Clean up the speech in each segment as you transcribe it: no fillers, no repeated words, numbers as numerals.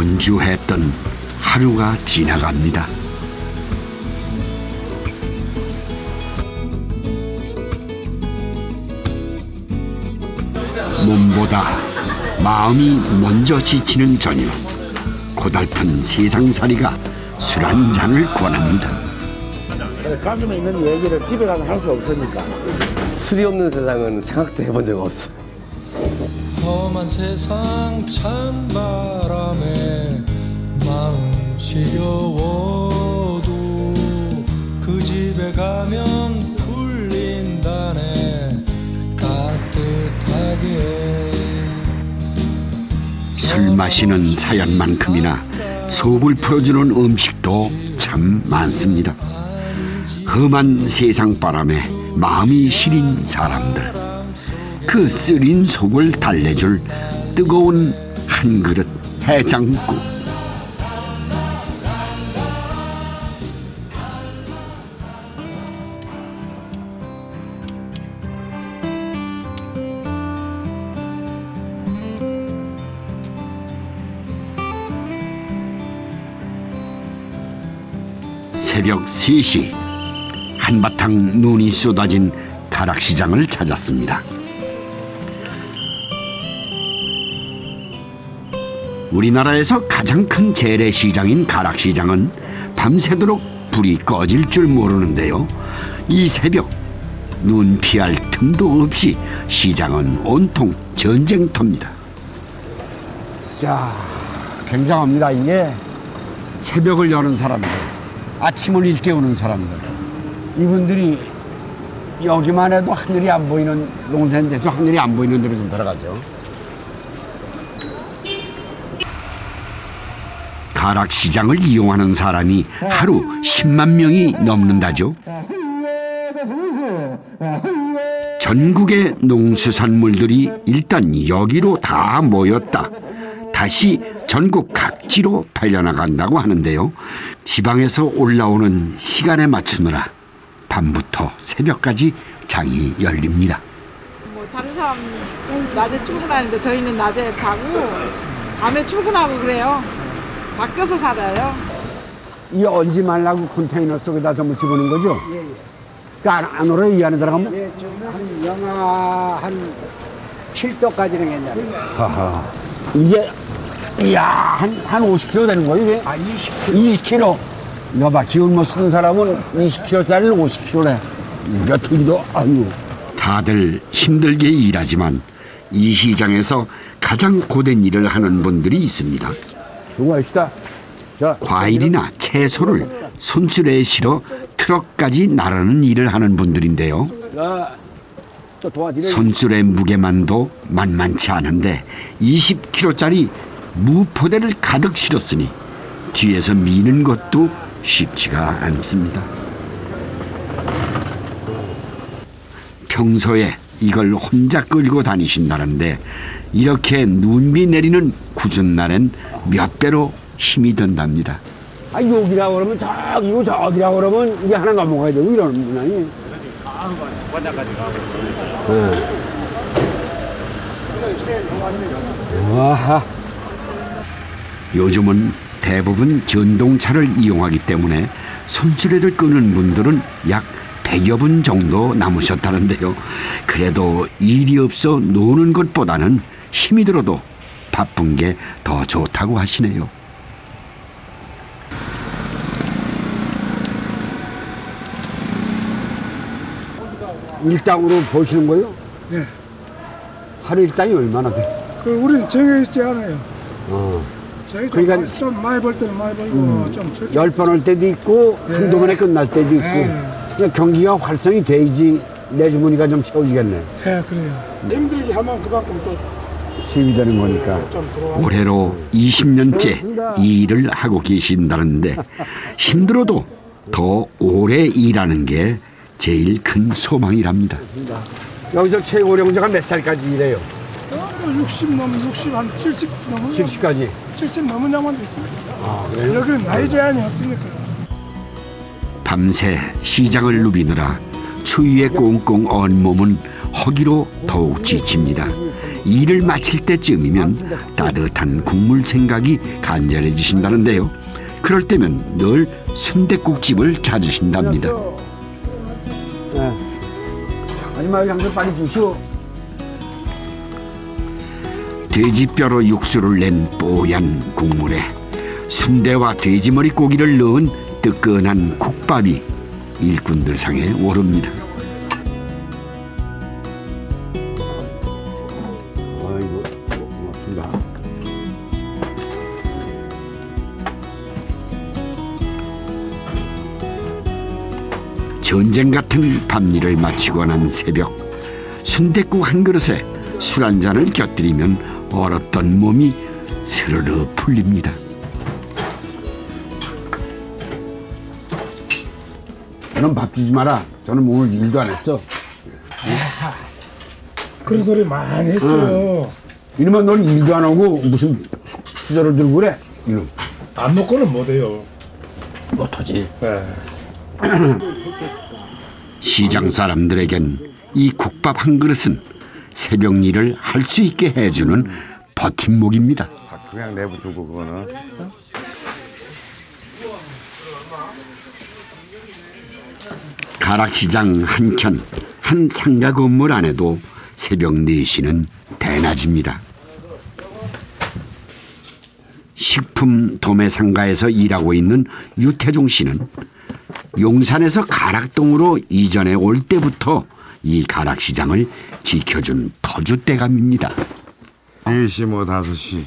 분주했던 하루가 지나갑니다. 몸보다 마음이 먼저 지치는 저녁, 고달픈 세상살이가 술 한 잔을 권합니다. 가슴에 있는 얘기를 집에 가서 할 수 없으니까. 술이 없는 세상은 생각도 해본 적 없어. 험한 세상 찬바람에 마음 시려워도 그 집에 가면 풀린다네 따뜻하게. 술 마시는 사연만큼이나 속을 풀어주는 음식도 참 많습니다. 험한 세상바람에 마음이 시린 사람들, 그 쓰린 속을 달래줄 뜨거운 한 그릇 해장국. 새벽 3시, 한바탕 눈이 쏟아진 가락시장을 찾았습니다. 우리나라에서 가장 큰 재래시장인 가락시장은 밤새도록 불이 꺼질 줄 모르는데요. 이 새벽 눈 피할 틈도 없이 시장은 온통 전쟁터입니다. 자, 굉장합니다. 이게 새벽을 여는 사람들, 아침을 일깨우는 사람들, 이분들이 여기만 해도 하늘이 안 보이는 농산대도 하늘이 안 보이는 데로 좀 들어가죠. 가락시장을 이용하는 사람이 하루 10만 명이 넘는다죠. 전국의 농수산물들이 일단 여기로 다 모였다. 다시 전국 각지로 팔려나간다고 하는데요. 지방에서 올라오는 시간에 맞추느라 밤부터 새벽까지 장이 열립니다. 뭐 다른 사람은 낮에 출근하는데 저희는 낮에 자고 밤에 출근하고 그래요. 바뀌어서 살아요. 이 얼지 말라고 컨테이너 속에다 전부 집어넣는 거죠? 예. 그러니까 안 오래 이 안에 들어가면? 예, 한 영하 한 7도까지는 괜찮아요. 하하. 이게 이야 한 50kg 되는 거예요 이게? 아, 20kg. 이거 봐, 기운 못 쓰는 사람은 20kg짜리를 50kg래. 이게 틀리도 아유. 다들 힘들게 일하지만 이 시장에서 가장 고된 일을 하는 분들이 있습니다. 수고하시다. 자, 과일이나 채소를 손줄에 실어 트럭까지 나르는 일을 하는 분들인데요. 또 도와드려. 손줄의 무게만도 만만치 않은데 20kg짜리 무포대를 가득 실었으니 뒤에서 미는 것도 쉽지가 않습니다. 평소에 이걸 혼자 끌고 다니신다는데 이렇게 눈비 내리는 굳은 날엔 몇 배로 힘이 든답니다. 아, 여기라고 그러면 저기고 저기라고 그러면 이게 하나 넘어가야 되고 이러는구나. 주관장까지 가고. 와하. 요즘은 대부분 전동차를 이용하기 때문에 손수레를 끄는 분들은 약 100여 분 정도 남으셨다는데요. 그래도 일이 없어 노는 것보다는 힘이 들어도 바쁜 게 더 좋다고 하시네요. 일당으로 보시는 거예요? 네. 하루 일당이 얼마나 돼? 우리는 정해있지 않아요. 저희 그러니까 좀 많이 벌 때는 많이 벌고 좀 적게. 10번 올 때도 있고 네. 한두 번에 끝날 때도 있고. 네. 그냥 경기가 활성이 돼야지 내 주머니가 좀 채워지겠네. 네, 그래요. 힘들게 하면 그만큼 또 수입이 되는 거니까. 좀 들어와. 올해로 20년째 이 일을 하고 계신다는데 힘들어도 더 오래 일하는 게 제일 큰 소망이랍니다. 여기서 최고령자가 몇 살까지 일해요? 60 넘은 60, 한 70 넘은 70까지? 70 넘은 양반도 있어요. 아, 그래요? 여기는 나이 제한이 없으니까. 밤새 시장을 누비느라 추위에 꽁꽁 언 몸은 허기로 더욱 지칩니다. 일을 마칠 때쯤이면 따뜻한 국물 생각이 간절해지신다는데요. 그럴 때면 늘 순댓국집을 찾으신답니다. 네. 아줌마 양념 빨리 주시오. 돼지뼈로 육수를 낸 뽀얀 국물에 순대와 돼지머리 고기를 넣은 뜨끈한 국밥이 일꾼들 상에 오릅니다. 아이고, 고맙습니다. 전쟁 같은 밤일을 마치고 난 새벽, 순댓국 한 그릇에 술 한 잔을 곁들이면 얼었던 몸이 스르르 풀립니다. 너는 밥 주지 마라. 저는 오늘 일도 안 했어. 그런 소리 많이 했죠. 이놈아, 넌 일도 안 하고 무슨 수저를 들고 그래? 이놈. 안 먹고는 못해요. 못하지. 시장 사람들에겐 이 국밥 한 그릇은 새벽 일을 할 수 있게 해주는 버팀목입니다. 그냥 내버두고 그거는. 가락시장 한켠 한 상가 건물 안에도 새벽 4시는 대낮입니다. 식품 도매 상가에서 일하고 있는 유태종 씨는 용산에서 가락동으로 이전해 올 때부터 이 가락시장을 지켜준 터줏대감입니다. 4시 뭐 5시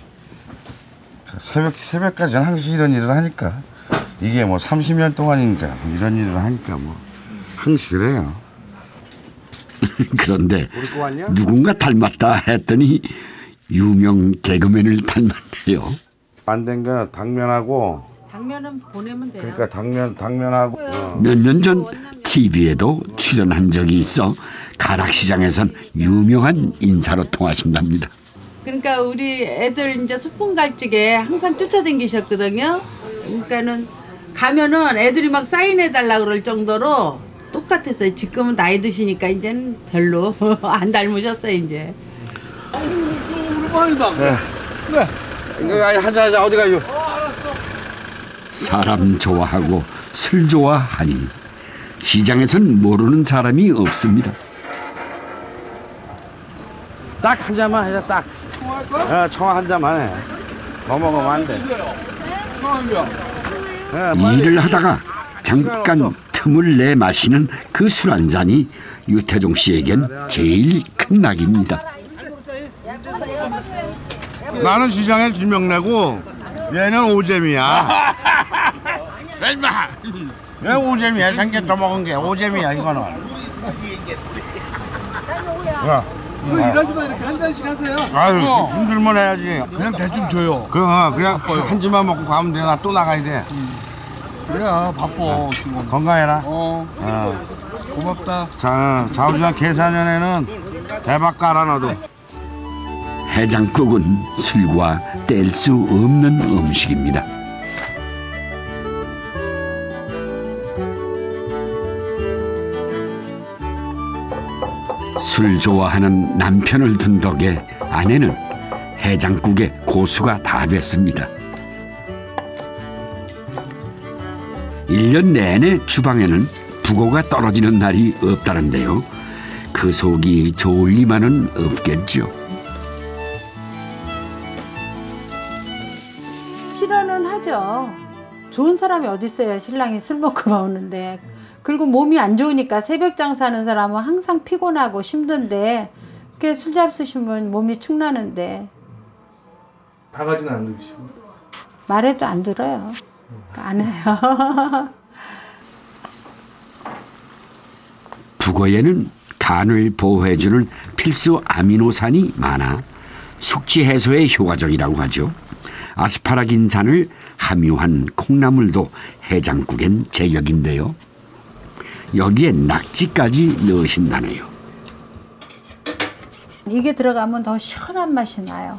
새벽까지는 항상 이런 일을 하니까 이게 뭐 30년 동안이니까 이런 일을 하니까 뭐 항상 그래요. 그런데 누군가 닮았다 했더니 유명 개그맨을 닮았네요. 안 된 거 당면하고 당면은 보내면 돼요. 그러니까 당면하고 몇 년 전 TV에도 출연한 적이 있어 가락시장에선 유명한 인사로 통하신답니다. 그러니까 우리 애들 이제 소풍 갈 적에 항상 쫓아다니셨거든요. 그러니까는 가면은 애들이 막 사인해 달라 그럴 정도로 똑같았어요. 지금은 나이 드시니까 이제는 별로 안 닮으셨어요 이제. 이거 한잔 어디 가요? 사람 좋아하고 술 좋아하니 시장에선 모르는 사람이 없습니다. 딱 한 잔만 하자 딱. 청아 한 잔만 해. 더 먹으면 안 돼. 일을 하다가 잠깐 틈을 내 마시는 그 술 한 잔이 유태종 씨에겐 제일 큰 낙입니다. 나는 시장에 질명 내고 얘는 오잼이야. 얼마? 왜 오잼이야? 잠깐 더 먹은 게 오잼이야 이거는. 야. 일하시다 이렇게 한 잔씩 하세요. 아유 힘들면 해야지. 그냥 대충 줘요. 그냥 한 잔만 먹고 가면 돼. 나 또 나가야 돼. 그래 바빠. 지금. 건강해라. 고맙다. 자 좌우지간 계산연에는 대박 깔아 놔도. 해장국은 술과 뗄 수 없는 음식입니다. 술 좋아하는 남편을 둔 덕에 아내는 해장국에 고수가 다 됐습니다. 1년 내내 주방에는 부고가 떨어지는 날이 없다는데요. 그 속이 좋을 리만은 없겠죠. 싫어는 하죠. 좋은 사람이 어디 있어요. 신랑이 술 먹고 나오는데. 그리고 몸이 안 좋으니까 새벽 장사하는 사람은 항상 피곤하고 힘든데 그렇게 술 잡수시면 몸이 축나는데. 바가지는 안 들으시고? 말해도 안 들어요. 안 해요. 북어에는 간을 보호해주는 필수 아미노산이 많아 숙취 해소에 효과적이라고 하죠. 아스파라긴산을 함유한 콩나물도 해장국엔 제격인데요. 여기에 낙지까지 넣으신다네요. 이게 들어가면 더 시원한 맛이 나요.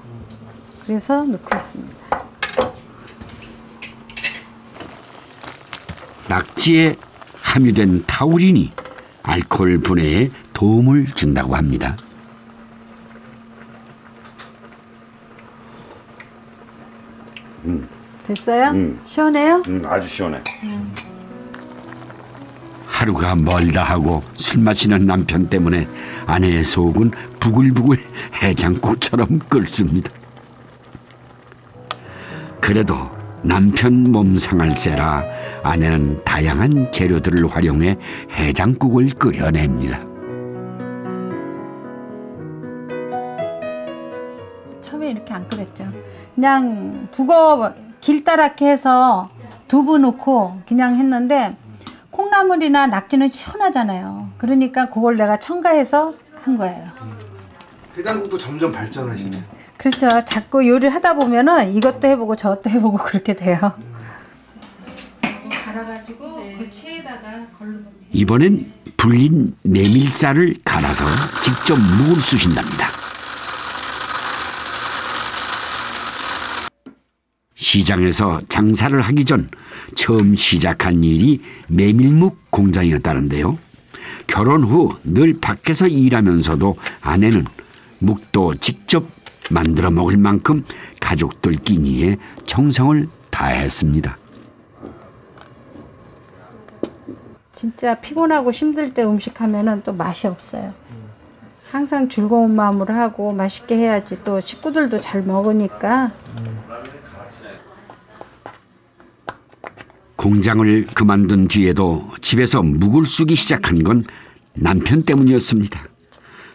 그래서 넣고 있습니다. 낙지에 함유된 타우린이 알코올 분해에 도움을 준다고 합니다. 됐어요? 시원해요? 아주 시원해. 하루가 멀다 하고 술 마시는 남편 때문에 아내의 속은 부글부글 해장국처럼 끓습니다. 그래도 남편 몸 상할세라 아내는 다양한 재료들을 활용해 해장국을 끓여냅니다. 처음에 이렇게 안 끓였죠. 그냥 북어 길다랗게 해서 두부 넣고 그냥 했는데 콩나물이나 낙지는 시원하잖아요. 그러니까 그걸 내가 첨가해서 한 거예요. 해장국도 점점 발전하시네. 그렇죠. 자꾸 요리를 하다 보면은 이것도 해보고 저것도 해보고 그렇게 돼요. 갈아가지고 그 체에다가 걸르면 돼요. 이번엔 불린 메밀쌀을 갈아서 직접 묵을 쑤신답니다. 시장에서 장사를 하기 전 처음 시작한 일이 메밀묵 공장이었다는데요. 결혼 후 늘 밖에서 일하면서도 아내는 묵도 직접 만들어 먹을 만큼 가족들 끼니에 정성을 다했습니다. 진짜 피곤하고 힘들 때 음식하면은 또 맛이 없어요. 항상 즐거운 마음으로 하고 맛있게 해야지 또 식구들도 잘 먹으니까. 공장을 그만둔 뒤에도 집에서 묵을 쑤기 시작한 건 남편 때문이었습니다.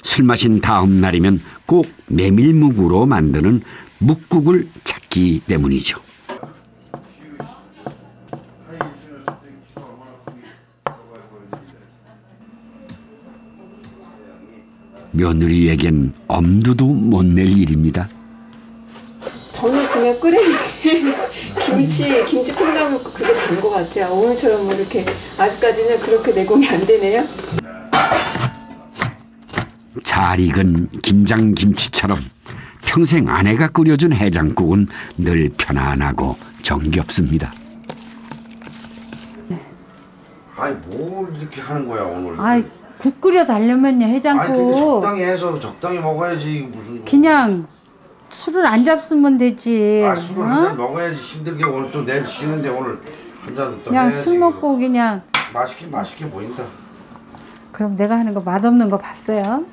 술 마신 다음 날이면 꼭 메밀묵으로 만드는 묵국을 찾기 때문이죠. 며느리에겐 엄두도 못 낼 일입니다. 저는 그냥 끓이는 김치 콩나물 그게 단 것 같아요. 오늘처럼 뭐 이렇게 아직까지는 그렇게 내공이 안 되네요. 잘 익은 김장김치처럼 평생 아내가 끓여준 해장국은 늘 편안하고 정겹습니다. 아니 뭘 이렇게 하는 거야 오늘? 아이 국 끓여 달려면요 해장국. 아니 그게 적당히 해서 적당히 먹어야지 무슨. 그냥 술을 안 잡수면 되지. 아 술을 한 잔 먹어야지. 힘들게 오늘 또 내일 쉬는데 오늘 한 잔 또 그냥 해야지. 술 먹고 그냥. 맛있게 보인다. 그럼 내가 하는 거 맛없는 거 봤어요?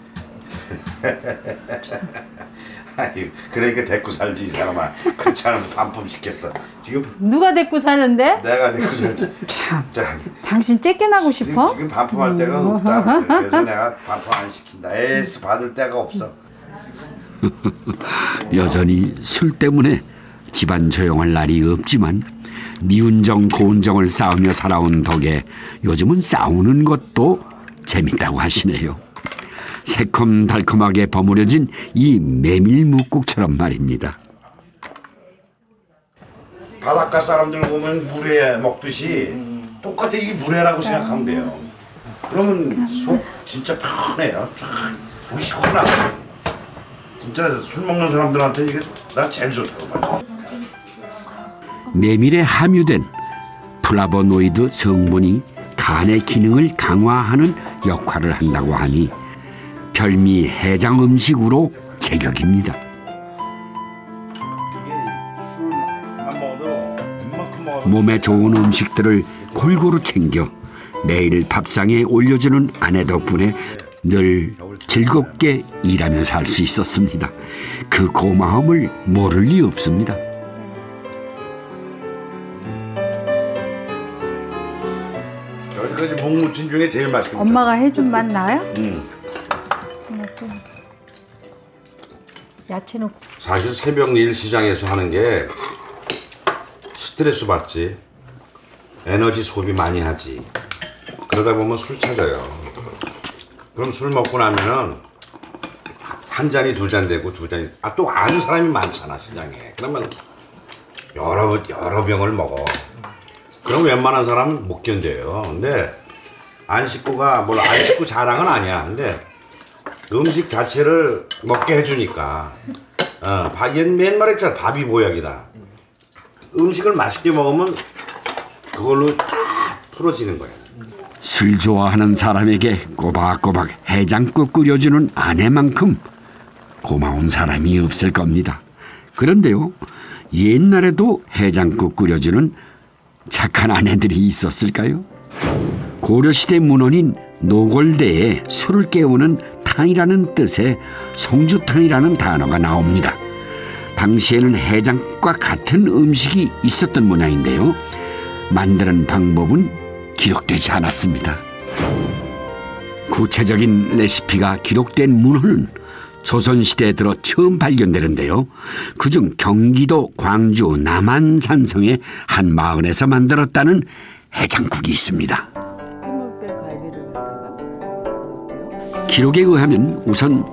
아니 그러니까 데리고 살지 이 사람아. 그렇지 않으면 반품 시켰어. 지금 누가 데리고 사는데? 내가 데리고 살지. 참. 자, 당신 쫓겨나고 싶어? 지금 반품할 데가 없다. 그래서 내가 반품 안 시킨다. 에이스 받을 데가 없어. 여전히 술 때문에 집안 조용할 날이 없지만 미운정 고운정을 쌓으며 살아온 덕에 요즘은 싸우는 것도 재밌다고 하시네요. 새콤달콤하게 버무려진 이 메밀묵국처럼 말입니다. 바닷가 사람들 보면 물회 먹듯이 똑같아. 이게 물회라고 생각하면 돼요. 그러면 속 진짜 편해요. 쫙 속이 시원하고. 진짜 술 먹는 사람들한테 이게 난 제일 좋다고 봐. 메밀에 함유된 플라보노이드 성분이 간의 기능을 강화하는 역할을 한다고 하니 별미 해장 음식으로 제격입니다. 몸에 좋은 음식들을 골고루 챙겨 매일 밥상에 올려주는 아내 덕분에 늘 즐겁게 일하며 살 수 있었습니다. 그 고마움을 모를 리 없습니다. 여기까지 묵무침 중에 제일 맛있습니다. 엄마가 해준 맛 나요? 야채 넣고. 사실 새벽 일 시장에서 하는 게 스트레스 받지. 에너지 소비 많이 하지. 그러다 보면 술 찾아요. 그럼 술 먹고 나면은 한 잔이 두 잔 되고 두 잔이 또 아는 사람이 많잖아 시장에. 그러면 여러 병을 먹어. 그럼 웬만한 사람은 못 견뎌요. 근데 안 식구가 뭘 안 식구 자랑은 아니야. 근데 음식 자체를 먹게 해주니까 맨 말했잖아. 밥이 보약이다. 음식을 맛있게 먹으면 그걸로 다 풀어지는 거야. 술 좋아하는 사람에게 꼬박꼬박 해장국 끓여주는 아내만큼 고마운 사람이 없을 겁니다. 그런데요, 옛날에도 해장국 끓여주는 착한 아내들이 있었을까요? 고려시대 문헌인 노골대에 술을 깨우는 탕이라는 뜻의 송주탕이라는 단어가 나옵니다. 당시에는 해장국과 같은 음식이 있었던 모양인데요. 만드는 방법은 기록되지 않았습니다. 구체적인 레시피가 기록된 문헌은 조선시대에 들어 처음 발견되는데요. 그중 경기도 광주 남한산성의 한 마을에서 만들었다는 해장국이 있습니다. 기록에 의하면 우선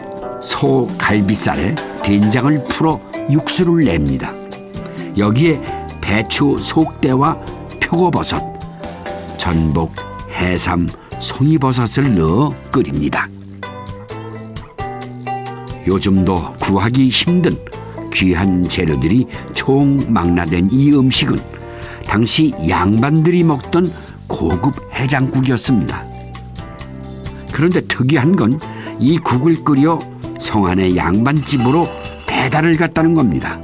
소 갈비살에 된장을 풀어 육수를 냅니다. 여기에 배추 속대와 표고버섯, 전복, 해삼, 송이버섯을 넣어 끓입니다. 요즘도 구하기 힘든 귀한 재료들이 총망라된 이 음식은 당시 양반들이 먹던 고급 해장국이었습니다. 그런데 특이한 건 이 국을 끓여 성안의 양반집으로 배달을 갔다는 겁니다.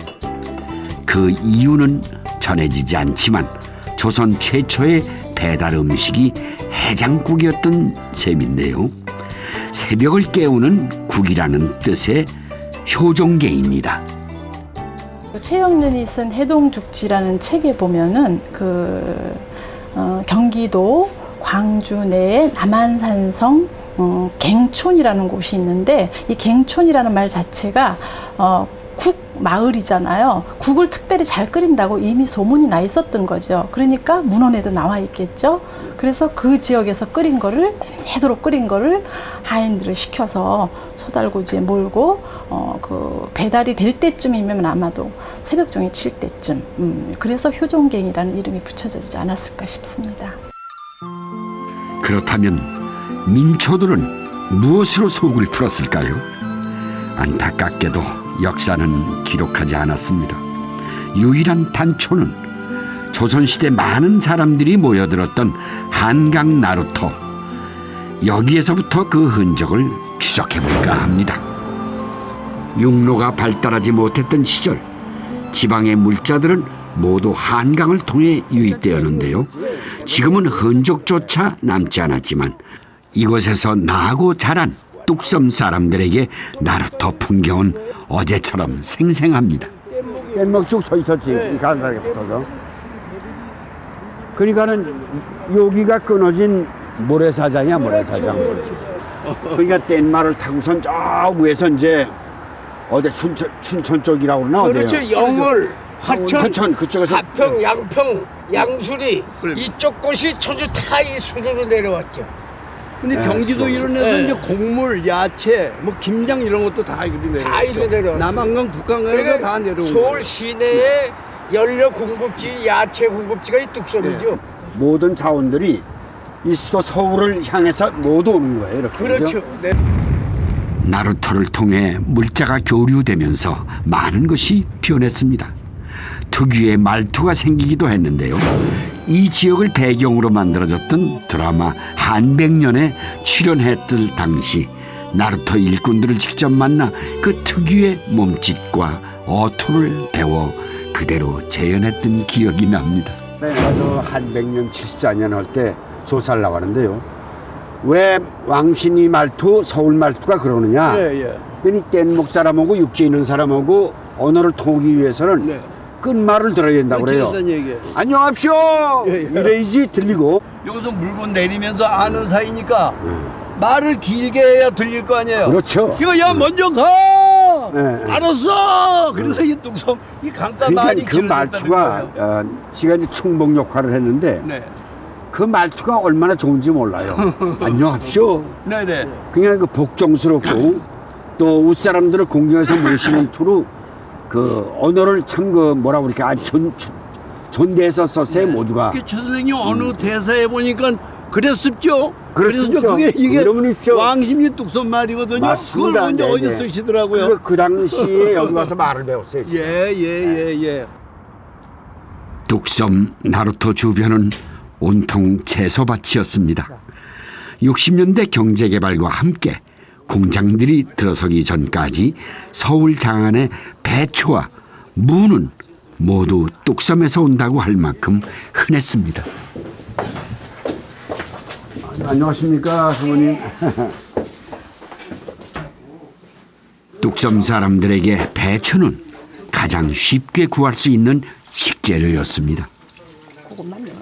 그 이유는 전해지지 않지만 조선 최초의 배달 음식이 해장국이었던 셈인데요. 새벽을 깨우는 국이라는 뜻의 효종계입니다. 최영련이 쓴 해동죽지라는 책에 보면은 경기도 광주 내에 남한산성 갱촌이라는 곳이 있는데, 이 갱촌이라는 말 자체가 국 마을이잖아요. 국을 특별히 잘 끓인다고 이미 소문이 나 있었던 거죠. 그러니까 문헌에도 나와 있겠죠. 그래서 그 지역에서 끓인 거를, 새도록 끓인 거를 하인들을 시켜서 소달구지에 몰고 배달이 될 때쯤이면 아마도 새벽종이 칠 때쯤, 그래서 효종갱이라는 이름이 붙여지지 않았을까 싶습니다. 그렇다면 민초들은 무엇으로 속을 풀었을까요? 안타깝게도 역사는 기록하지 않았습니다. 유일한 단초는 조선시대 많은 사람들이 모여들었던 한강 나루터. 여기에서부터 그 흔적을 추적해볼까 합니다. 육로가 발달하지 못했던 시절, 지방의 물자들은 모두 한강을 통해 유입되었는데요. 지금은 흔적조차 남지 않았지만 이곳에서 나고 자란 뚝섬 사람들에게 나루터 풍경은 어제처럼 생생합니다. 뗏목 쭉 서 있었지, 이 가운데에 붙어서. 그러니까는 여기가 끊어진 모래사장이야, 모래사장. 그러니까 뗏말을 타고선 저 위에서 이제 어디 춘천 쪽이라고 그러나 어디요? 그렇죠. 영월, 화천, 그쪽에서 가평, 양평, 양수리 이쪽 곳이 천주 타이 수로로 내려왔죠. 근데 경기도 이런 데서 이제 곡물, 야채, 뭐 김장 이런 것도 다 이리 내려왔죠. 다 이리 내려왔어요. 남한강, 북한강에서 다 내려오고. 서울 시내에 연료 공급지, 야채 공급지가 이 뚝섬이죠. 모든 자원들이 이 수도 서울을 향해서 모두 오는 거예요. 이렇게. 그렇죠. 네. 나루터를 통해 물자가 교류되면서 많은 것이 변했습니다. 특유의 말투가 생기기도 했는데요. 이 지역을 배경으로 만들어졌던 드라마 한백년에 출연했을 당시 나루터 일꾼들을 직접 만나 그 특유의 몸짓과 어투를 배워 그대로 재현했던 기억이 납니다. 내가 한백년 74년 할 때 조사를 나가는데요. 왜 왕신이 말투, 서울 말투가 그러느냐. 그러니 뗏목 사람하고 육지에 있는 사람하고 언어를 통하기 위해서는 끝말을 들어야 된다고 그래요. 안녕하십시오. 이래야지 들리고. 여기서 물건 내리면서 아는 사이니까 말을 길게 해야 들릴 거 아니에요. 그렇죠. 이거 야 먼저 가. 알았어. 그래서 이 뚝섬 이 강가 많이 그 말투가 지가 이제 충복 역할을 했는데 그 말투가 얼마나 좋은지 몰라요. 안녕하십시오. 네네. 그냥 그 복종스럽고 또 웃사람들을 공경해서 모시는 투로 그 언어를 참 그 뭐라고 그렇게 아주 존대해서 썼어요. 모두가. 그 선생님 어느 대사에 보니까 그랬습죠. 그랬습죠. 그게 이게 그러면있죠. 왕십리 뚝섬 말이거든요. 맞습니다. 그걸 언제 어디 쓰시더라고요. 그 당시에 여기 와서 말을 배웠어요. 예. 뚝섬 나루터 주변은 온통 채소밭이었습니다. 60년대 경제개발과 함께 공장들이 들어서기 전까지 서울 장안의 배추와 무는 모두 뚝섬에서 온다고 할 만큼 흔했습니다. 안녕하십니까, 사모님. 뚝섬 사람들에게 배추는 가장 쉽게 구할 수 있는 식재료였습니다. 그것만요.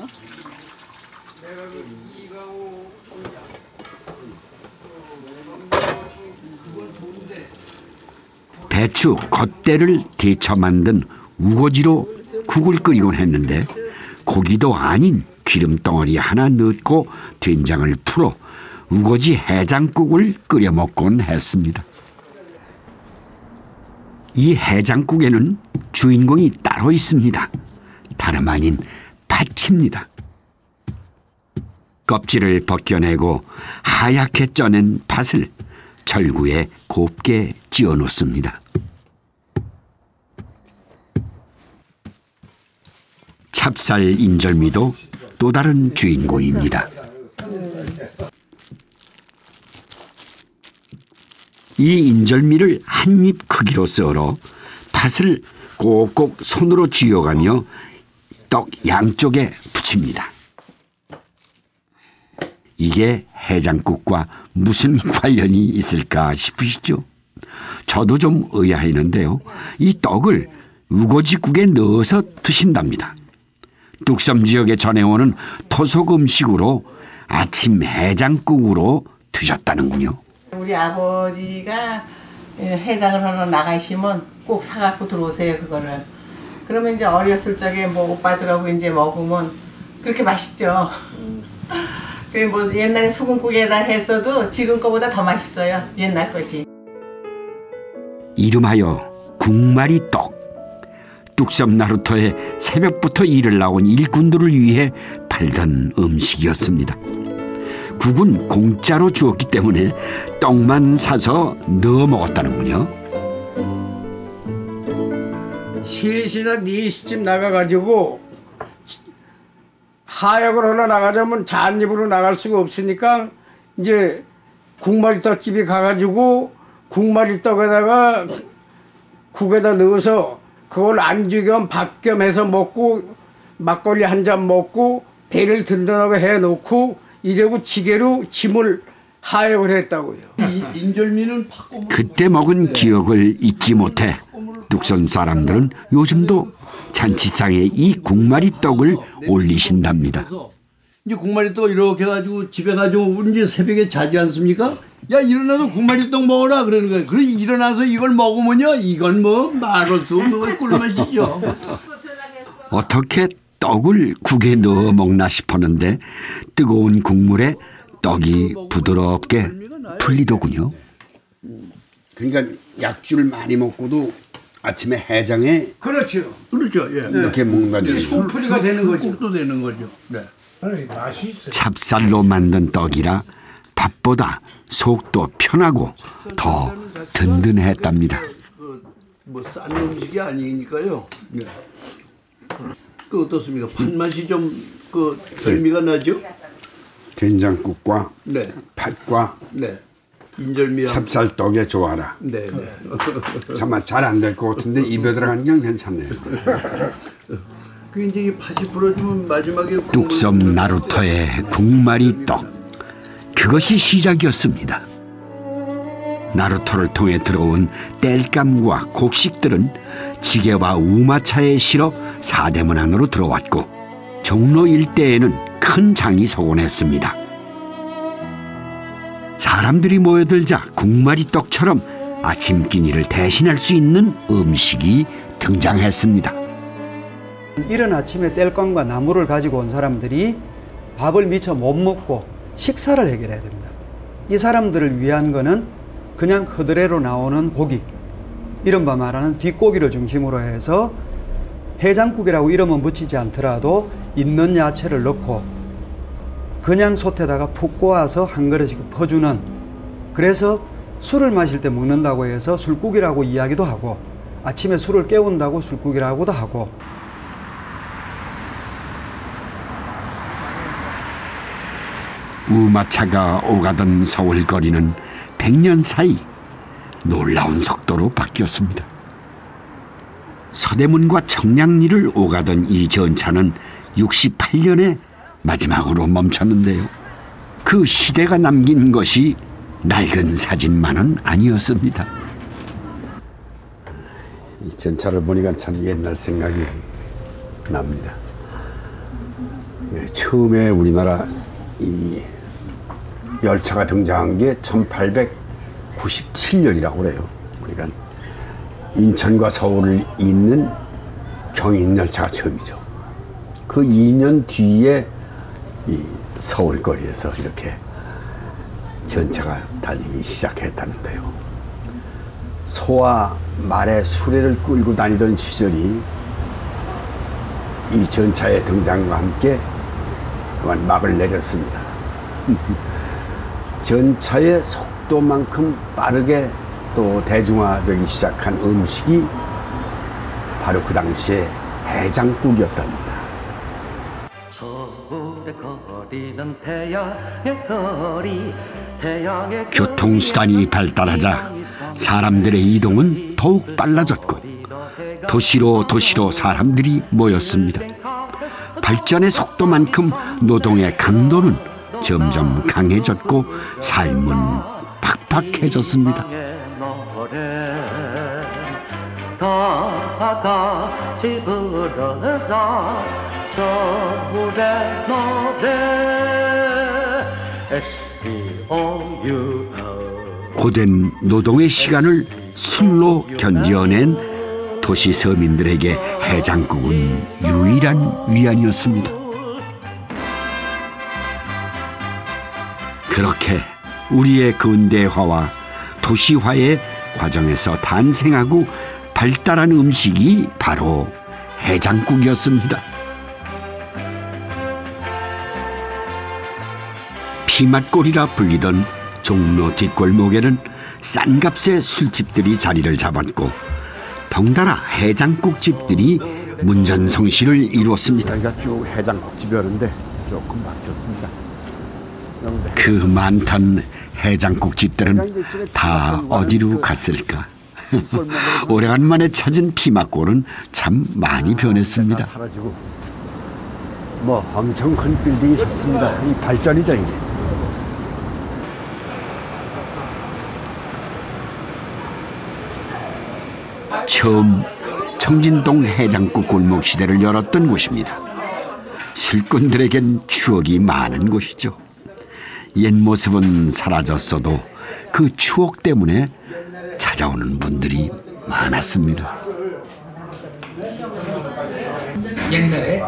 배추 겉대를 데쳐 만든 우거지로 국을 끓이곤 했는데 고기도 아닌 기름덩어리 하나 넣고 된장을 풀어 우거지 해장국을 끓여 먹곤 했습니다. 이 해장국에는 주인공이 따로 있습니다. 다름 아닌 팥입니다. 껍질을 벗겨내고 하얗게 쪄낸 팥을 절구에 곱게 찧어 놓습니다. 찹쌀 인절미도 또 다른 주인공입니다. 이 인절미를 한 입 크기로 썰어 팥을 꼭꼭 손으로 쥐어가며 떡 양쪽에 붙입니다. 이게 해장국과 무슨 관련이 있을까 싶으시죠? 저도 좀 의아했는데요. 이 떡을 우거지국에 넣어서 드신답니다. 뚝섬 지역에 전해오는 토속 음식으로 아침 해장국으로 드셨다는군요. 우리 아버지가 해장을 하러 나가시면 꼭 사갖고 들어오세요, 그거를. 그러면 이제 어렸을 적에 뭐 오빠들하고 이제 먹으면 그렇게 맛있죠. 그 뭐 옛날에 소금국에다 했어도 지금 거보다 더 맛있어요, 옛날 것이. 이름하여 국마리 떡. 뚝섬 나루터에 새벽부터 일을 나온 일꾼들을 위해 팔던 음식이었습니다. 국은 공짜로 주었기 때문에 떡만 사서 넣어 먹었다는군요. 3시나 4시쯤 나가가지고 하역을 하러 나가자면 잔입으로 나갈 수가 없으니까 이제 국마리떡집에 가가지고 국마리떡에다가 국에다 넣어서 그걸 안주 겸 밥 겸 해서 먹고 막걸리 한 잔 먹고 배를 든든하게 해놓고 이래고 지게로 짐을 하역을 했다고요. 인절미는 그때 먹은 기억을 잊지 못해 뚝섬 사람들은 요즘도 잔치상에 이 국마리 떡을 올리신답니다. 이제 국마리 떡 이렇게 해가지고 집에 가지고 이제 새벽에 자지 않습니까? 야 일어나서 국마리 떡 먹어라 그러는 거예요. 그래서 일어나서 이걸 먹으면요, 이건 뭐 말할 수 없는 꿀맛이죠. 어떻게 떡을 국에 넣어 먹나 싶었는데 뜨거운 국물에 떡이 부드럽게 풀리더군요. 그러니까 약주를 많이 먹고도 아침에 해장에 그렇죠. 그렇죠. 예. 이렇게 먹는 거죠. 소풀이가 되는 거죠. 국도 되는 거죠. 네. 맛이 있어요. 찹쌀로 만든 떡이라 밥보다 속도 편하고 더 든든했답니다. 뭐 싼 음식이 아니니까요. 네. 그 어떻습니까? 팥맛이 좀 그 별미가 나죠? 된장국과 네. 팥과 네. 인절미와 찹쌀떡에 좋아라. 네. 네. 정말 잘 안 될 것 같은데 입에 들어가는 건 괜찮네요. 그 이제 이 팥이 불어주면 마지막에 뚝섬 나루터의 국마리 떡. 그것이 시작이었습니다. 나루터를 통해 들어온 땔감과 곡식들은 지게와 우마차에 실어 사대문 안으로 들어왔고 종로 일대에는 큰 장이 서곤 했습니다. 사람들이 모여들자 국마리 떡처럼 아침 끼니를 대신할 수 있는 음식이 등장했습니다. 이른 아침에 땔감과 나물을 가지고 온 사람들이 밥을 미처 못 먹고 식사를 해결해야 됩니다. 이 사람들을 위한 거는 그냥 허드레로 나오는 고기, 이른바 말하는 뒷고기를 중심으로 해서 해장국이라고 이름은 붙이지 않더라도 있는 야채를 넣고 그냥 솥에다가 푹 고아서 한 그릇씩 퍼주는, 그래서 술을 마실 때 먹는다고 해서 술국이라고 이야기도 하고 아침에 술을 깨운다고 술국이라고도 하고. 우마차가 오가던 서울거리는 100년 사이 놀라운 속도로 바뀌었습니다. 서대문과 청량리를 오가던 이 전차는 68년에 마지막으로 멈췄는데요. 그 시대가 남긴 것이 낡은 사진만은 아니었습니다. 이 전차를 보니까 참 옛날 생각이 납니다. 처음에 우리나라 이 열차가 등장한 게 1897년이라고 그래요. 그러니까 인천과 서울을 잇는 경인열차가 처음이죠. 그 2년 뒤에 이 서울거리에서 이렇게 전차가 달리기 시작했다는데요. 소와 말의 수레를 끌고 다니던 시절이 이 전차의 등장과 함께 그만 막을 내렸습니다. 전차의 속도만큼 빠르게 또 대중화되기 시작한 음식이 바로 그 당시에 해장국이었답니다. 교통수단이 발달하자 사람들의 이동은 더욱 빨라졌고 도시로 사람들이 모였습니다. 발전의 속도만큼 노동의 강도는 점점 강해졌고 삶은 팍팍해졌습니다. 다 같이 부르자 서울의 노래 SBOU. 고된 노동의 시간을 술로 견뎌낸 도시 서민들에게 해장국은 유일한 위안이었습니다. 그렇게 우리의 근대화와 도시화의 과정에서 탄생하고 발달한 음식이 바로 해장국이었습니다. 피맛골이라 불리던 종로 뒷골목에는 싼 값의 술집들이 자리를 잡았고 덩달아 해장국집들이 문전성시를 이루었습니다. 여기가 쭉 해장국집이었는데 조금 막혔습니다. 그 많던 해장국집들은 다 어디로 갔을까? 오래간만에 찾은 피맛골은 참 많이 변했습니다. 사라지고 뭐 엄청 큰 빌딩이 섰습니다. 이 발전이죠 이게. 처음 청진동 해장국 골목 시대를 열었던 곳입니다. 술꾼들에겐 추억이 많은 곳이죠. 옛 모습은 사라졌어도 그 추억 때문에 찾아오는 분들이 많았습니다. 옛날에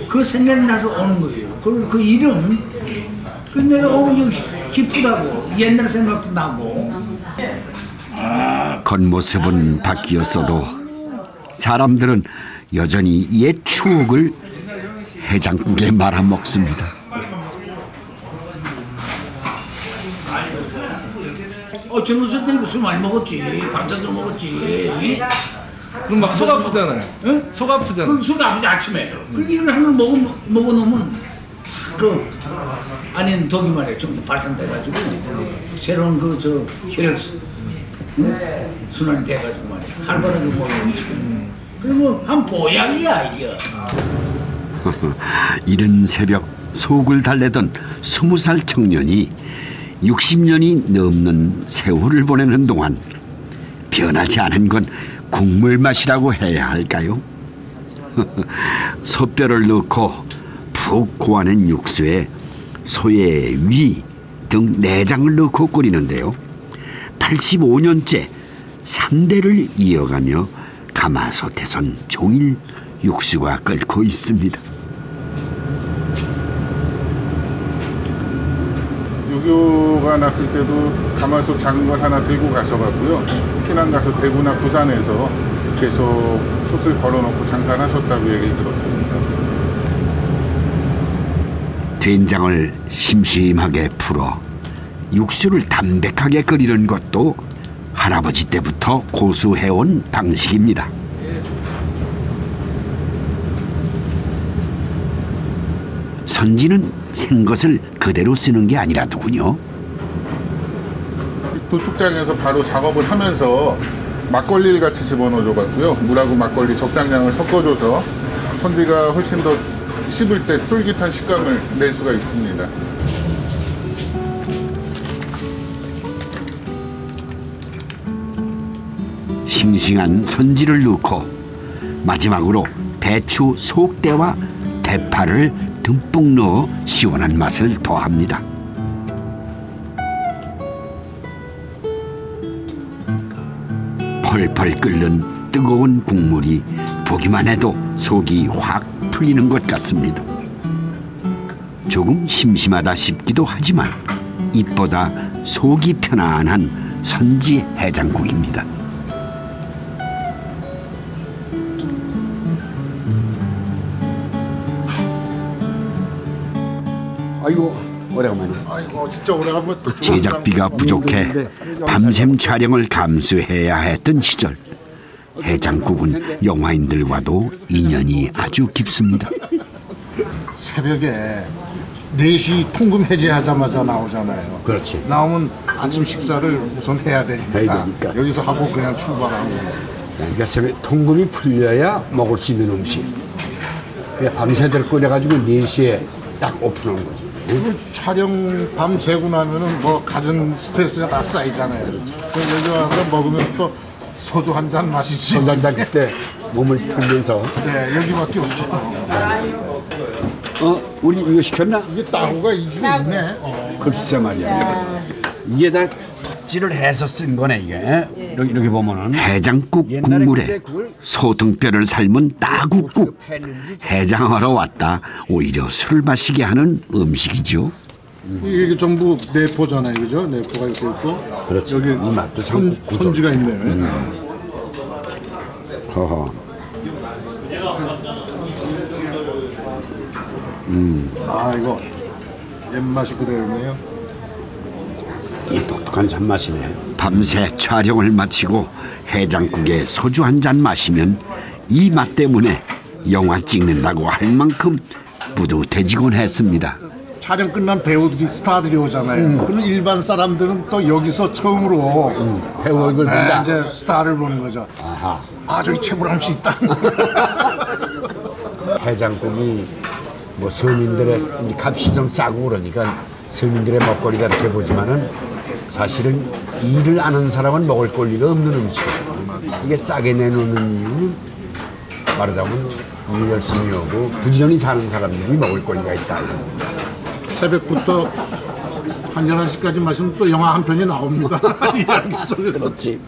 그 생각이 나서 오는 거예요. 그리고 그 이름, 그 내가 오는 게 기쁘다고 옛날 생각도 나고. 겉모습은 바뀌었어도 사람들은 여전히 옛 추억을 해장국에 말아 먹습니다. 젊었을 때는 술 많이 먹었지. 반찬도 먹었지. 그럼 막 속 아프잖아요. 응? 속 아프잖아요. 그 속 아프지 아침에. 그렇게 이걸 한번 먹어놓으면 그 안에는 독이 말이야 좀 더 발산돼가지고 새로운 그 저 혈액 순환이 돼가지고 말이야 활발하게 먹으면 지금. 그리고 한 보약이야 이게. 이른 새벽 속을 달래던 20살 청년이 60년이 넘는 세월을 보내는 동안 변하지 않은 건 국물 맛이라고 해야 할까요? 소뼈를 넣고 푹 고아낸 육수에 소의 위 등 내장을 넣고 끓이는데요. 85년째 3대를 이어가며 가마솥에선 종일 육수가 끓고 있습니다. 유교가 났을 때도 가마솥 작은 걸 하나 들고 가셔가고요. 피난 가서 대구나 부산에서 계속 솥을 걸어놓고 장사를 하셨다고 얘기를 들었습니다. 된장을 심심하게 풀어 육수를 담백하게 끓이는 것도 할아버지 때부터 고수해온 방식입니다. 선지는 생것을 그대로 쓰는 게 아니라더군요. 도축장에서 바로 작업을 하면서 막걸리를 같이 집어넣어줘갖고요. 물하고 막걸리 적당량을 섞어줘서 선지가 훨씬 더 씹을 때 쫄깃한 식감을 낼 수가 있습니다. 싱싱한 선지를 넣고 마지막으로 배추 속대와 대파를 듬뿍 넣어 시원한 맛을 더합니다. 펄펄 끓는 뜨거운 국물이 보기만 해도 속이 확 풀리는 것 같습니다. 조금 심심하다 싶기도 하지만 입보다 속이 편안한 선지 해장국입니다. 아이고 오래간만에. 아이고 진짜 오래간만에. 제작비가 부족해 밤샘 촬영을 감수해야 했던 시절 해장국은 영화인들과도 인연이 아주 깊습니다. 새벽에 4시 통금 해제하자마자 나오잖아요. 그렇지. 나오면 아침 식사를 우선 해야 되니까 여기서 하고 그냥 출발하고. 그러니까 새벽 통금이 풀려야 먹을 수 있는 음식. 밤새들 끓여가지고 4시에 딱 오픈한 거지. 그리고 촬영 밤 새고 나면은 뭐 가진 스트레스가 다 쌓이잖아요. 그래서 여기 와서 먹으면 또 소주 한 잔 마시지. 소주 한 잔 그때 몸을 풀면서. 네, 여기밖에 없죠. 우리 이거 시켰나? 이게 따구가 이 집에 있네. 글쎄 말이야. 이게 다 톱질을 해서 쓴 거네 이게. 이렇게 보면은 해장국 국물에 소등뼈를 삶은 따국국. 해장하러 왔다 오히려 술을 마시게 하는 음식이죠. 이게 전부 내포잖아요, 그죠? 내포가 이렇게 있고. 그렇지. 여기 이 맛도 참 손지가 있네요. 허허. 아 이거 옛맛이 그대로네요. 이 독특한 잔맛이네. 밤새 촬영을 마치고 해장국에 소주 한 잔 마시면 이 맛 때문에 영화 찍는다고 할 만큼 뿌듯해지곤 했습니다. 촬영 끝난 배우들이 스타들이 오잖아요. 그럼 일반 사람들은 또 여기서 처음으로 배우 얼굴 본다. 이제 스타를 보는 거죠. 아하. 아 저기 최불암 씨 있다. 해장국이 뭐 서민들의 값이 좀 싸고 그러니까 서민들의 먹거리가 이렇게 보지만은 사실은 일을 아는 사람은 먹을 권리가 없는 음식이에요. 이게 싸게 내놓는 이유는 말하자면 일 열심히 하고 부지런히 사는 사람들이 먹을 권리가 있다. 새벽부터 한 11시까지 마시면 또 영화 한 편이 나옵니다. 이야기 속에. 그렇지.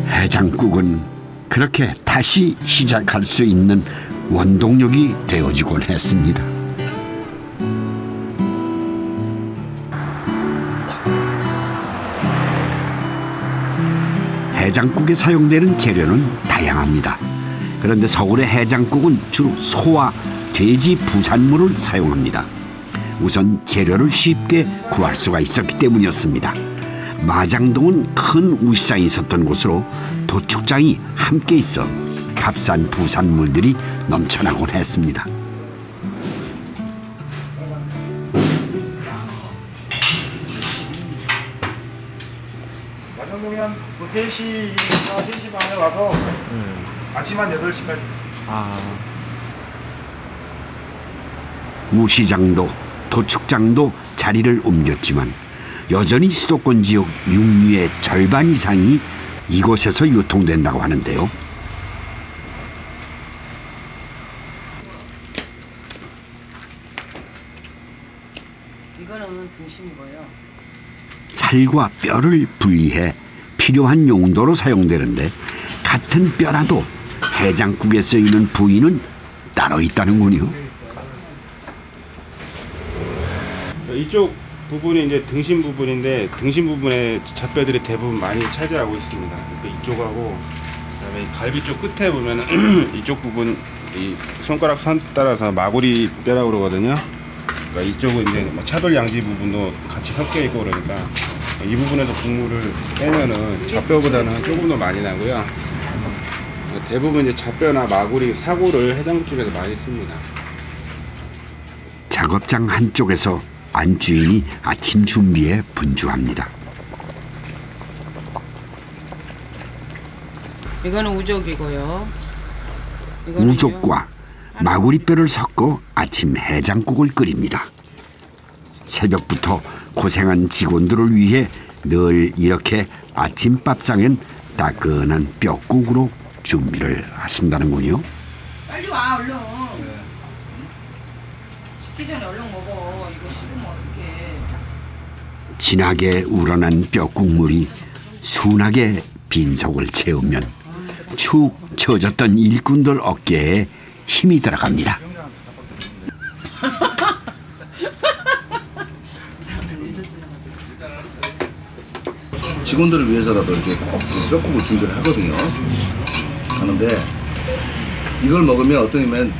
해장국은 그렇게 다시 시작할 수 있는 원동력이 되어지곤 했습니다. 해장국에 사용되는 재료는 다양합니다. 그런데 서울의 해장국은 주로 소와 돼지 부산물을 사용합니다. 우선 재료를 쉽게 구할 수가 있었기 때문이었습니다. 마장동은 큰 우시장이 있었던 곳으로 도축장이 함께 있어 값싼 부산물들이 넘쳐나곤 했습니다. 마장동이 한 3시나 3시 반에 와서 아침 한 8시까지. 우시장도 도축장도 자리를 옮겼지만 여전히 수도권 지역 육류의 절반 이상이 이곳에서 유통된다고 하는데요. 이거는 등심이고요. 살과 뼈를 분리해 필요한 용도로 사용되는데 같은 뼈라도 해장국에 쓰이는 부위는 따로 있다는군요. 이쪽 부분이 이제 등심 부분인데 등심 부분에 잡뼈들이 대부분 많이 차지하고 있습니다. 그러니까 이쪽하고 그다음에 갈비 쪽 끝에 보면은 이쪽 부분 이 손가락 선 따라서 마구리 뼈라고 그러거든요. 그러니까 이쪽은 이제 차돌 양지 부분도 같이 섞여 있고 그러니까 이 부분에서 국물을 빼면은 잡뼈보다는 조금 더 많이 나고요. 대부분 이제 잡뼈나 마구리, 사고를 해장국집에서 많이 씁니다. 작업장 한쪽에서 안주인이 아침 준비에 분주합니다. 이거는 우족이고요. 이거는요. 우족과 마구리뼈를 섞어 아침 해장국을 끓입니다. 새벽부터 고생한 직원들을 위해 늘 이렇게 아침밥상엔 따끈한 뼈국으로 준비를 하신다는군요. 빨리 와 얼른. 식기 전에 얼른 먹어. 이거 식으면 어떡해. 진하게 우러난 뼈국물이 순하게 빈속을 채우면 축 처졌던 일꾼들 어깨에 힘이 들어갑니다. 직원들을 위해서라도 이렇게 꼭 뼈국을 준비를 하거든요. 하는데 이걸 먹으면 어떠냐면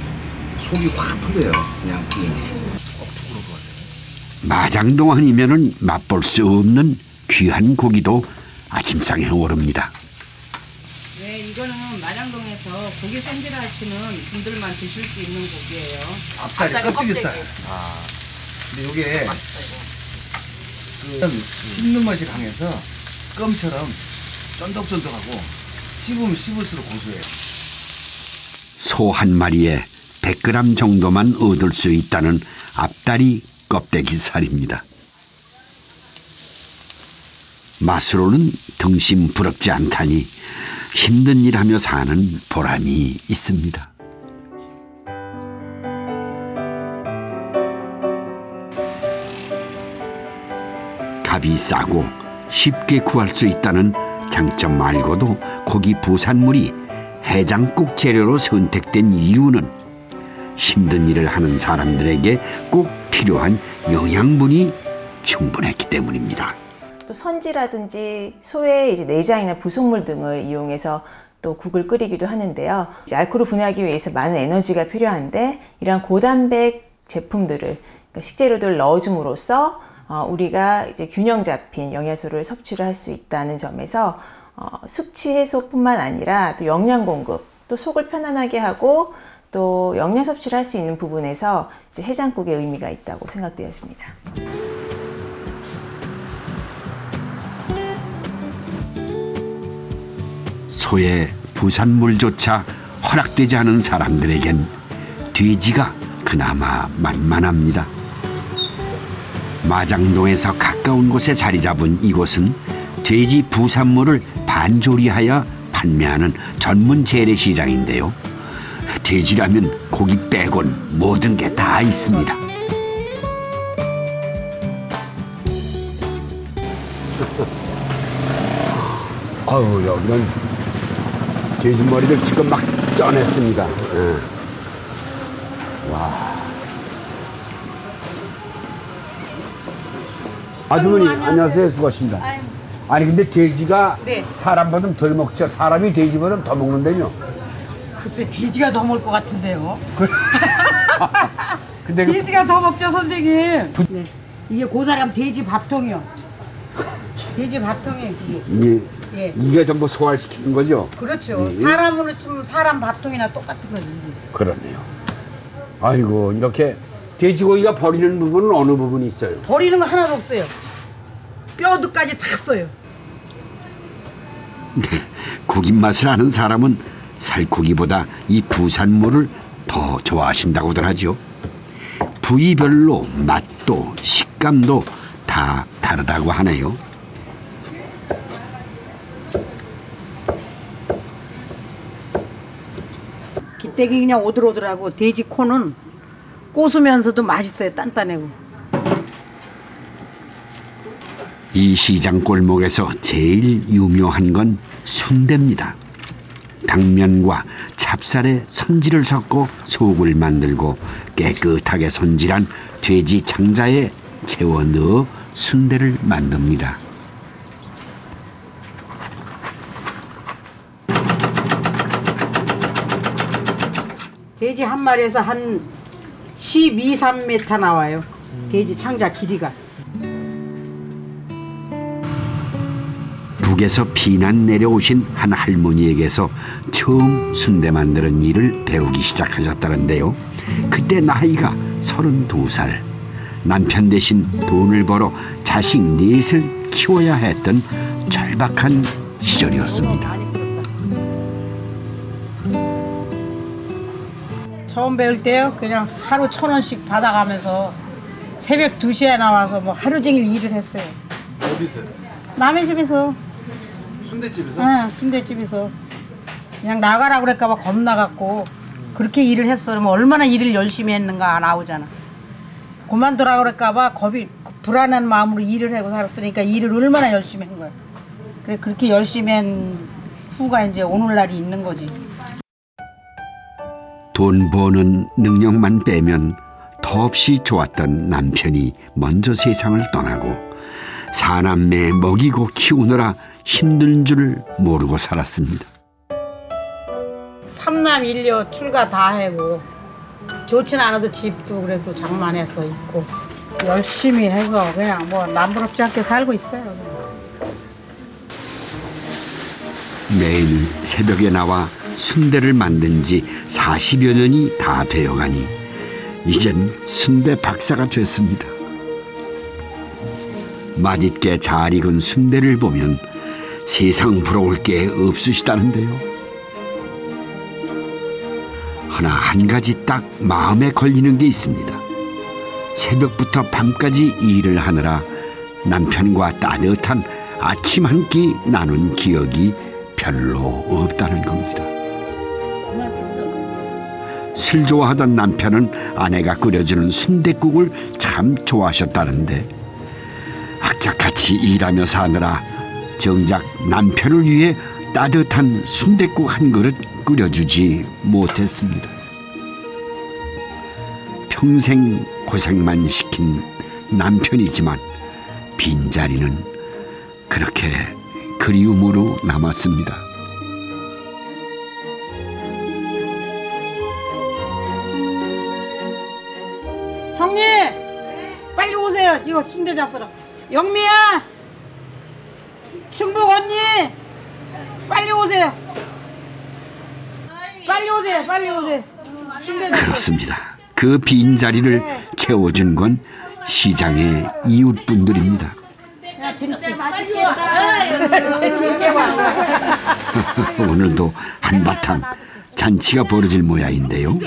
속이 확 풀려요. 그냥 마장동안이면은 맛볼 수 없는 귀한 고기도 아침상에 오릅니다. 네, 이거는 마장동에서 고기 손질하시는 분들만 드실 수 있는 고기예요. 앞다리 껍데기살. 근데 이게 씹는 맛이 강해서 껌처럼 쫀득쫀득하고 씹으면 씹을수록 고소해요. 소 한 마리에 100g 정도만 얻을 수 있다는 앞다리 껍데기 살입니다. 맛으로는 등심 부럽지 않다니 힘든 일하며 사는 보람이 있습니다. 값이 싸고 쉽게 구할 수 있다는 장점 말고도 고기 부산물이 해장국 재료로 선택된 이유는 힘든 일을 하는 사람들에게 꼭 필요한 영양분이 충분했기 때문입니다. 또 선지라든지 소의 이제 내장이나 부속물 등을 이용해서 또 국을 끓이기도 하는데요. 이제 알코올을 분해하기 위해서 많은 에너지가 필요한데 이러한 고단백 제품들을 그러니까 식재료들을 넣어줌으로써 우리가 이제 균형 잡힌 영양소를 섭취를 할 수 있다는 점에서 숙취 해소뿐만 아니라 또 영양 공급, 또 속을 편안하게 하고 또 영양 섭취를 할 수 있는 부분에서 이제 해장국의 의미가 있다고 생각되어집니다. 소의 부산물조차 허락되지 않은 사람들에겐 돼지가 그나마 만만합니다. 마장동에서 가까운 곳에 자리 잡은 이곳은 돼지 부산물을 반조리하여 판매하는 전문 재래시장인데요. 돼지라면 고기 빼곤 모든 게 다 있습니다. 아우, 여기는 돼지머리를 지금 막 쪄냈습니다. 와. 아주머니 안녕하세요. 수고하십니다. 아니 근데 돼지가 네. 사람보다 덜 먹죠. 사람이 돼지보다 더 먹는데요. 글쎄 돼지가 더 먹을 것 같은데요. 근데 돼지가 더 먹죠 선생님. 네. 이게 고사람 돼지 밥통이요. 돼지 밥통이 그게. 예. 이게 전부 소화시키는 거죠? 그렇죠. 예. 사람으로 치면 사람 밥통이나 똑같은 거지. 그러네요. 아이고 이렇게 돼지고기가 버리는 부분은 어느 부분이 있어요? 버리는 거 하나도 없어요. 뼈도까지 다 써요. 고기 맛을 아는 사람은 살코기보다 이 부산물을 더 좋아하신다고들 하죠. 부위별로 맛도 식감도 다 다르다고 하네요. 기대기 그냥 오들오들하고 돼지 코는 고수면서도 맛있어요. 단단하고. 이 시장 골목에서 제일 유명한 건 순대입니다. 당면과 찹쌀에 선지를 섞고 속을 만들고 깨끗하게 손질한 돼지 창자에 채워 넣어 순대를 만듭니다. 돼지 한 마리에서 한 12, 3m 나와요. 돼지 창자 길이가. 북에서 피난 내려오신 한 할머니에게서 처음 순대 만드는 일을 배우기 시작하셨다는데요. 그때 나이가 32살. 남편 대신 돈을 벌어 자식 넷을 키워야 했던 절박한 시절이었습니다. 처음 배울 때요. 그냥 하루 1,000원씩 받아가면서 새벽 2시에 나와서 뭐 하루 종일 일을 했어요. 어디서요? 남의 집에서. 순대집에서? 네, 순대집에서. 그냥 나가라고 그럴까봐 겁나갖고 그렇게 일을 했어. 그러면 얼마나 일을 열심히 했는가 나오잖아. 그만두라고 그럴까봐 겁이 불안한 마음으로 일을 하고 살았으니까 일을 얼마나 열심히 한 거야. 그래 그렇게 열심히 한 후가 이제 오늘날이 있는 거지. 돈 버는 능력만 빼면 더없이 좋았던 남편이 먼저 세상을 떠나고 사남매 먹이고 키우느라 힘든 줄 모르고 살았습니다. 3남 1녀 출가 다 하고 좋진 않아도 집도 그래도 장만해서 있고 열심히 해서 그냥 뭐 남부럽지 않게 살고 있어요. 매일 새벽에 나와 순대를 만든 지 40여 년이 다 되어가니 이젠 순대 박사가 됐습니다. 맛있게 잘 익은 순대를 보면 세상 부러울 게 없으시다는데요. 허나 한 가지 딱 마음에 걸리는 게 있습니다. 새벽부터 밤까지 일을 하느라 남편과 따뜻한 아침 한 끼 나눈 기억이 별로 없다는 겁니다. 술 좋아하던 남편은 아내가 끓여주는 순댓국을 참 좋아하셨다는데 악착같이 일하며 사느라 정작 남편을 위해 따뜻한 순댓국 한 그릇 끓여주지 못했습니다. 평생 고생만 시킨 남편이지만 빈자리는 그렇게 그리움으로 남았습니다. 형님 빨리 오세요. 이거 순대 잡수러. 영미야 충북 언니 빨리 오세요. 빨리 오세요. 빨리 오세요. 순대 잡수러. 그렇습니다. 그 빈자리를 채워준 건 시장의 이웃분들입니다. 김치 오늘도 한바탕 잔치가 벌어질 모양인데요.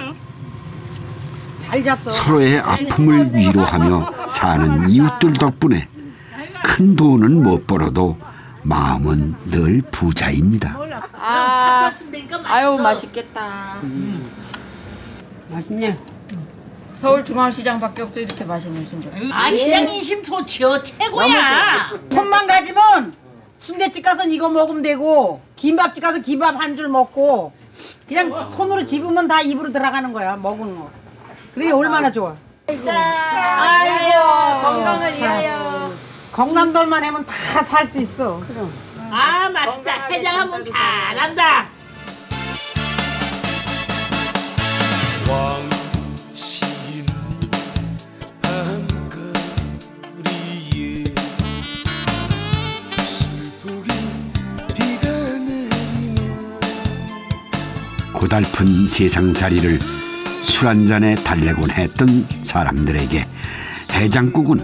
서로의 아픔을 위로하며 사는 이웃들 덕분에 큰 돈은 못 벌어도 마음은 늘 부자입니다. 아유 맛있겠다. 맛있네. 서울중앙시장밖에 없어 이렇게 맛있는 순대. 시장 인심 좋지요. 최고야. 손만 가지면 순대집 가서 이거 먹으면 되고 김밥집 가서 김밥 한 줄 먹고 그냥 손으로 집으면 다 입으로 들어가는 거야. 먹은 거. 그래 얼마나 좋아. 아이고 건강을 위하여. 건강돌만 하면 다 살 수 있어. 그럼. 아 맛있다. 해장하면 잘한다. 고달픈 세상살이를 술 한 잔에 달래곤 했던 사람들에게 해장국은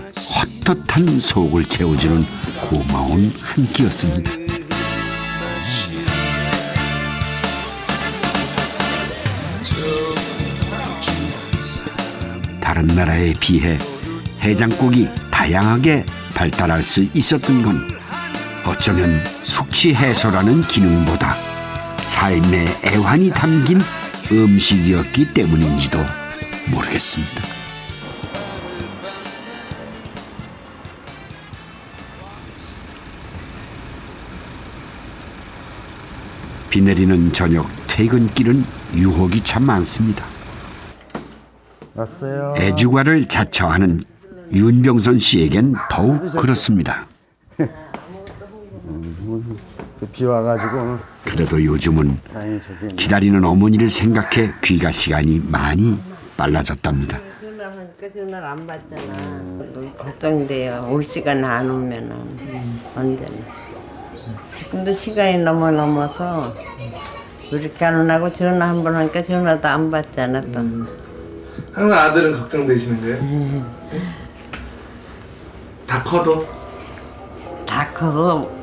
헛헛한 속을 채워주는 고마운 한 끼였습니다. 다른 나라에 비해 해장국이 다양하게 발달할 수 있었던 건 어쩌면 숙취 해소라는 기능보다 삶의 애환이 담긴 음식이었기 때문인지도 모르겠습니다. 비 내리는 저녁 퇴근길은 유혹이 참 많습니다. 왔어요. 애주가를 자처하는 윤병선 씨에겐 더욱 그렇습니다. 비 와가지고 그래도 요즘은 기다리는 어머니를 생각해 귀가 시간이 많이 빨라졌답니다. 전화를 안 받잖아. 걱정돼요. 올 시간 안 오면은 언제나. 지금도 시간이 넘어서 왜 이렇게 안 오고 전화 한 번 하니까 전화도 안 받잖아 또. 항상 아들은 걱정되시는 거예요? 다 커도? 다 커도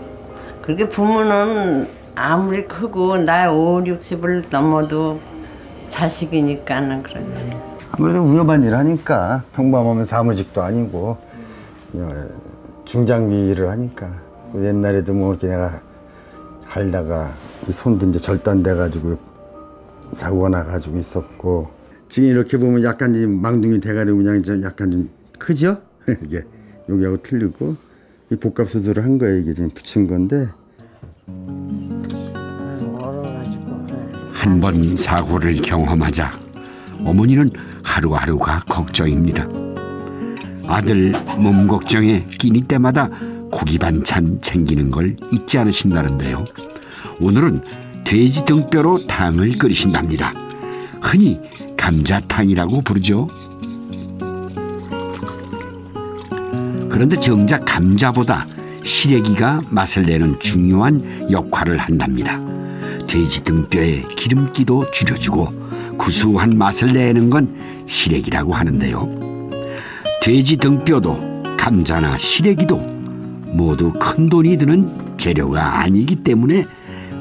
그렇게 부모는 아무리 크고 나 50, 60을 넘어도 자식이니까는 그렇지. 아무래도 위험한 일 하니까 평범하면 사무직도 아니고 중장비 일을 하니까 옛날에도 뭐 이렇게 내가 하다가 이 손도 이제 절단돼 가지고 사고가 나가지고 있었고 지금 이렇게 보면 약간 이 망둥이 대가리 그냥 약간 좀 크죠? 이게 여기하고 틀리고 이 복합 수술을 한 거예요. 이게 지금 붙인 건데 한 번 사고를 경험하자 어머니는 하루하루가 걱정입니다. 아들 몸 걱정에 끼니 때마다 고기 반찬 챙기는 걸 잊지 않으신다는데요. 오늘은 돼지 등뼈로 탕을 끓이신답니다. 흔히 감자탕이라고 부르죠. 그런데 정작 감자보다 시래기가 맛을 내는 중요한 역할을 한답니다. 돼지 등뼈의 기름기도 줄여주고 구수한 맛을 내는 건 시래기라고 하는데요. 돼지 등뼈도 감자나 시래기도 모두 큰 돈이 드는 재료가 아니기 때문에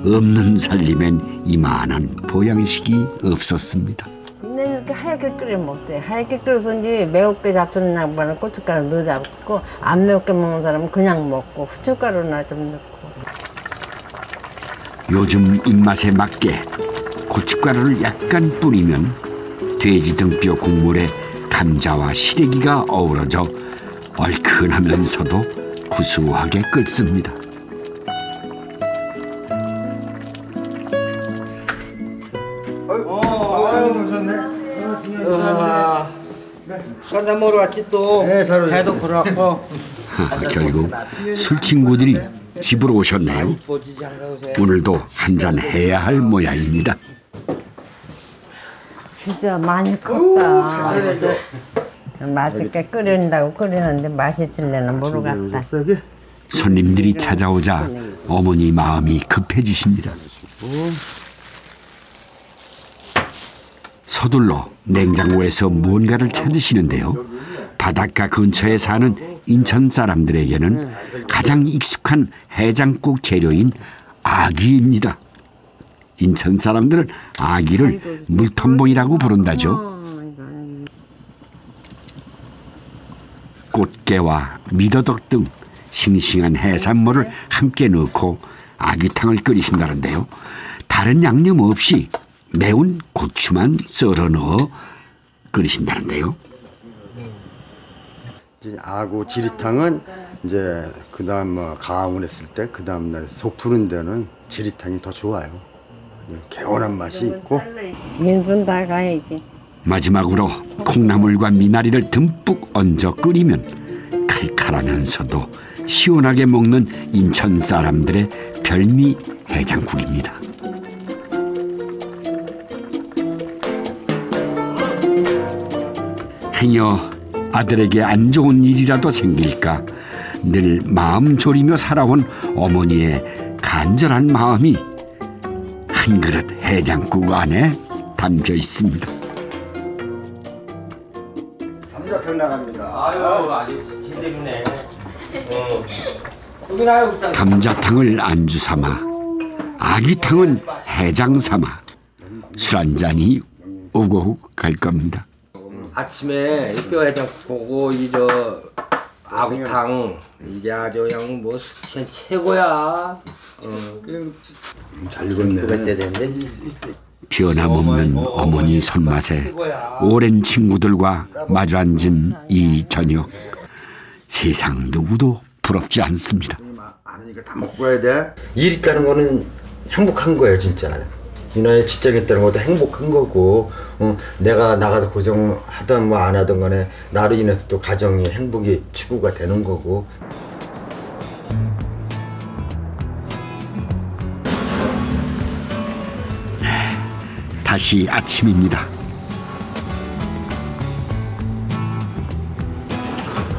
없는 살림엔 이만한 보양식이 없었습니다. 근데 이렇게 하얗게 끓이면 못해. 하얗게 끓여서 이제 매우게 잡수는 양반은 고춧가루 넣어 잡고 안 매우게 먹는 사람은 그냥 먹고 후춧가루나 좀 넣고. 요즘 입맛에 맞게 고춧가루를 약간 뿌리면 돼지 등뼈 국물에 감자와 시래기가 어우러져 얼큰하면서도 구수하게 끓습니다. 한잔 먹으러 왔지 또. 네, 잘 배도 고라고. 결국 술 친구들이 집으로 오셨네요. 오늘도 한잔 해야 할 모양입니다. 진짜 많이 컸다. 맛있게 끓인다고 끓이는데 맛있을래나 모르겠다. 손님들이 찾아오자 어머니 마음이 급해지십니다. 서둘러 냉장고에서 무언가를 찾으시는데요. 바닷가 근처에 사는 인천 사람들에게는 가장 익숙한 해장국 재료인 아귀입니다. 인천 사람들은 아귀를 물텀봉이라고 부른다죠. 꽃게와 미더덕 등 싱싱한 해산물을 함께 넣고 아귀탕을 끓이신다는데요. 다른 양념 없이 매운 고추만 썰어 넣어 끓이신다는데요. 아구 지리탕은 이제 그다음 뭐 가음을 했을 때 그다음 날 속 푸는 데는 지리탕이 더 좋아요. 개운한 맛이 있고. 민준 다 가야지. 마지막으로 콩나물과 미나리를 듬뿍 얹어 끓이면 칼칼하면서도 시원하게 먹는 인천 사람들의 별미 해장국입니다. 행여 아들에게 안 좋은 일이라도 생길까 늘 마음 졸이며 살아온 어머니의 간절한 마음이 한 그릇 해장국 안에 담겨 있습니다. 감자탕 나갑니다. 아유 아주 제대로네. 감자탕을 안주 삼아 아귀탕은 해장 삼아 술 한 잔이 오고 갈 겁니다. 아침에 뼈 해장국 보고 이저 아구탕 이게 아주 그냥 뭐 최고야. 잘 익었네. 변함없는 어머니 손맛에 오랜 친구들과 마주 앉은 이 저녁 세상 누구도 부럽지 않습니다. 다 먹고 가야 돼. 일 있다는 거는 행복한 거예요, 진짜. 이 나이에 직장 있다는 것도 행복한 거고, 내가 나가서 고생하든 뭐 안 하든 간에 나로 인해서 또 가정이 행복이 추구가 되는 거고. 다시 아침입니다.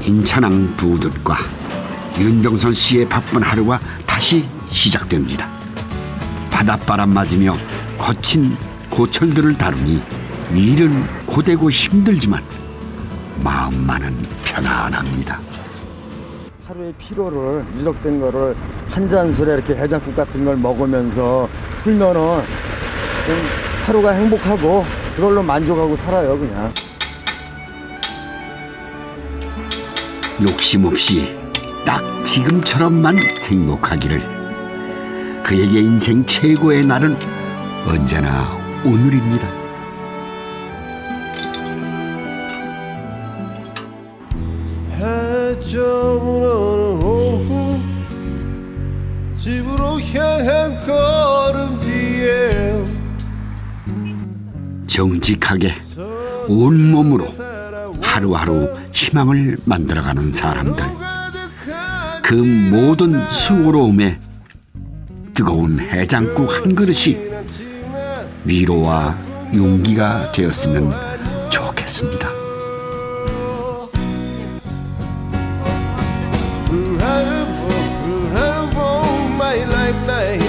인천항 부둣과 윤병선 씨의 바쁜 하루가 다시 시작됩니다. 바닷바람 맞으며 거친 고철들을 다루니 일은 고되고 힘들지만 마음만은 편안합니다. 하루의 피로를 누적된 거를 한 잔 술에 이렇게 해장국 같은 걸 먹으면서 풀면은 좀 하루가 행복하고 그걸로 만족하고 살아요, 그냥. 욕심 없이 딱 지금처럼만 행복하기를. 그에게 인생 최고의 날은 언제나 오늘입니다. 해저문 어느 오후 집으로 향한 걸음 뒤에 정직하게 온몸으로 하루하루 희망을 만들어가는 사람들. 그 모든 수고로움에 뜨거운 해장국 한 그릇이 위로와 용기가 되었으면 좋겠습니다. my life now